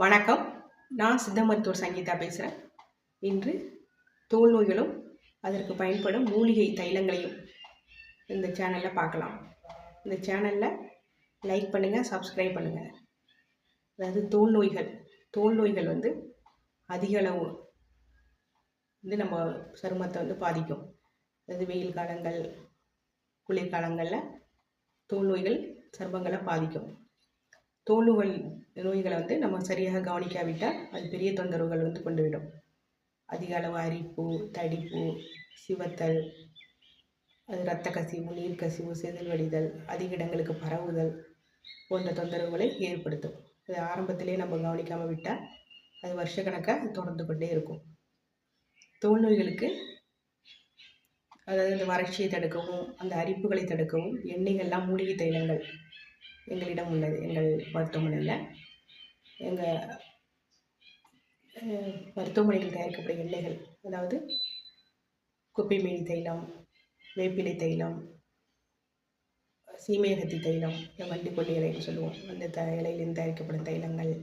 வணக்கம். நான் சித்த மருத்துவர் சங்கீதா பேசுகிறேன். இன்று தோல் நோய்களும் அதற்கு பயன்படும் மூலிகை தைலங்களையும் இந்த சேனலில் பார்க்கலாம். இந்த சேனலில் லைக் பண்ணுங்கள், சப்ஸ்கிரைப் பண்ணுங்கள். அதாவது தோல் நோய்கள் அதிக அளவு நம்ம சருமத்தை பாதிக்கும். அதாவது வெயில் காலங்கள், குளிர்காலங்களில் தோல் நோய்கள் சருமங்களை பாதிக்கும். தோல் நோய்களை நம்ம சரியாக கவனிக்காவிட்டால் அது பெரிய தொந்தரவுகள் கொண்டுவிடும். அதிக அளவு அரிப்பு, தடிப்பு, சிவத்தல், அது இரத்த கசிவு, நீர் கசிவு, செதில் வடிதல், அதிக இடங்களுக்கு பரவுதல் போன்ற தொந்தரவுகளை ஏற்படுத்தும். அது ஆரம்பத்திலே நம்ம கவனிக்காமல் விட்டால் அது வருஷக்கணக்காக தொடர்ந்து கொண்டே இருக்கும். தோல் நோய்களுக்கு அதாவது இந்த வறட்சியை தடுக்கவும், அந்த அரிப்புகளை தடுக்கவும் எண்ணெய்கள்லாம் மூலிகை தைலங்கள் எங்களிடம் உள்ளது. எங்கள் மருத்துவமனையில் தயாரிக்கப்படும் எண்ணெய்கள், அதாவது குப்பைமேனி தைலம், வேப்பிலை தைலம், சீமையகத்தி தைலம், வண்டிக்கொல்லி இலைன்னு சொல்லுவோம், அந்த இலையிலிருந்து தயாரிக்கப்படும் தைலங்கள்,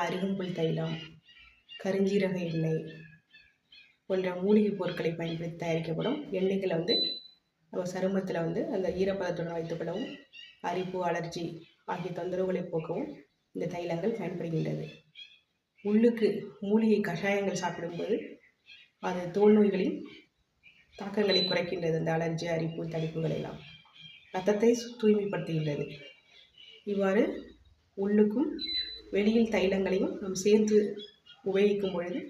அருகம்புல் தைலம், கருஞ்சீரக எண்ணெய் போன்ற மூலிகை பொருட்களை பயன்படுத்தி தயாரிக்கப்படும் எண்ணெய்களை நம்ம சருமத்தில் அந்த ஈரப்பதத்துடன் வைத்துக்கொள்ளவும், அரிப்பு, அலர்ஜி ஆகிய தொந்தரவுகளை போக்கவும் இந்த தைலங்கள் பயன்படுகின்றது. உள்ளுக்கு மூலிகை கஷாயங்கள் சாப்பிடும்போது அது தோல் நோய்களின் தாக்கங்களை குறைக்கின்றது. அந்த அலர்ஜி, அரிப்பு, தடிப்புகள் எல்லாம் இரத்தத்தை தூய்மைப்படுத்துகின்றது. இவ்வாறு உள்ளுக்கும் வெளியில் தைலங்களையும் நாம் சேர்த்து உபயோகிக்கும் பொழுது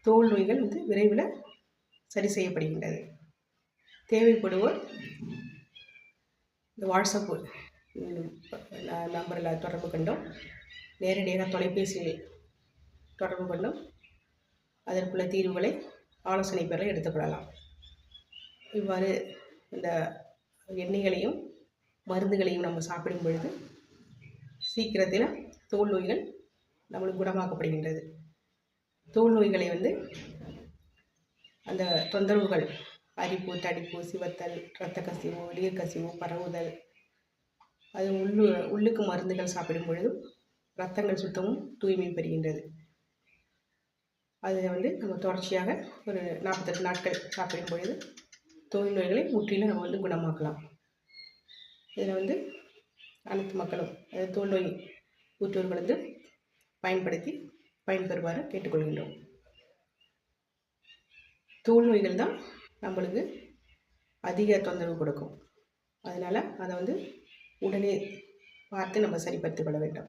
தோல் நோய்கள் விரைவில் சரி செய்யப்படுகின்றது. தேவைப்படுவோர் இந்த வாட்ஸ்அப்பு நம்பரில் தொடர்பு கொண்டோம், நேரடியாக தொலைபேசியில் தொடர்பு கொண்டோம், அதற்குள்ள தீர்வுகளை ஆலோசனை பெற எடுத்துக்கொள்ளலாம். இவ்வாறு இந்த எண்ணெய்களையும் மருந்துகளையும் நம்ம சாப்பிடும் பொழுது சீக்கிரத்தில் தோல் நோய்கள் நம்மளுக்கு குணமாக்கப்படுகின்றது. தோல் நோய்களை அந்த தொந்தரவுகள், அரிப்பு, தடிப்பு, சிவத்தல், இரத்த கசிவு, நீர் கசிவு, பரவுதல், அது உள்ளுக்கு மருந்துகள் சாப்பிடும் பொழுதும் இரத்தங்கள் சுத்தமும் தூய்மை பெறுகின்றது. அது நம்ம தொடர்ச்சியாக ஒரு 48 நாட்கள் சாப்பிடும் பொழுது தோல் நோய்களை முற்றிலும் நம்ம குணமாக்கலாம். இதில் அனைத்து மக்களும் தோல் நோய் உற்றோர்கள் பயன்படுத்தி பயன்பெறுமாறு கேட்டுக்கொள்கின்றோம். தோல் நோய்கள் தான் நம்மளுக்கு அதிக தொந்தரவு கொடுக்கும். அதனால் அதை உடனே பார்த்து நம்ம சரிப்படுத்திக் கொள்ள வேண்டும்.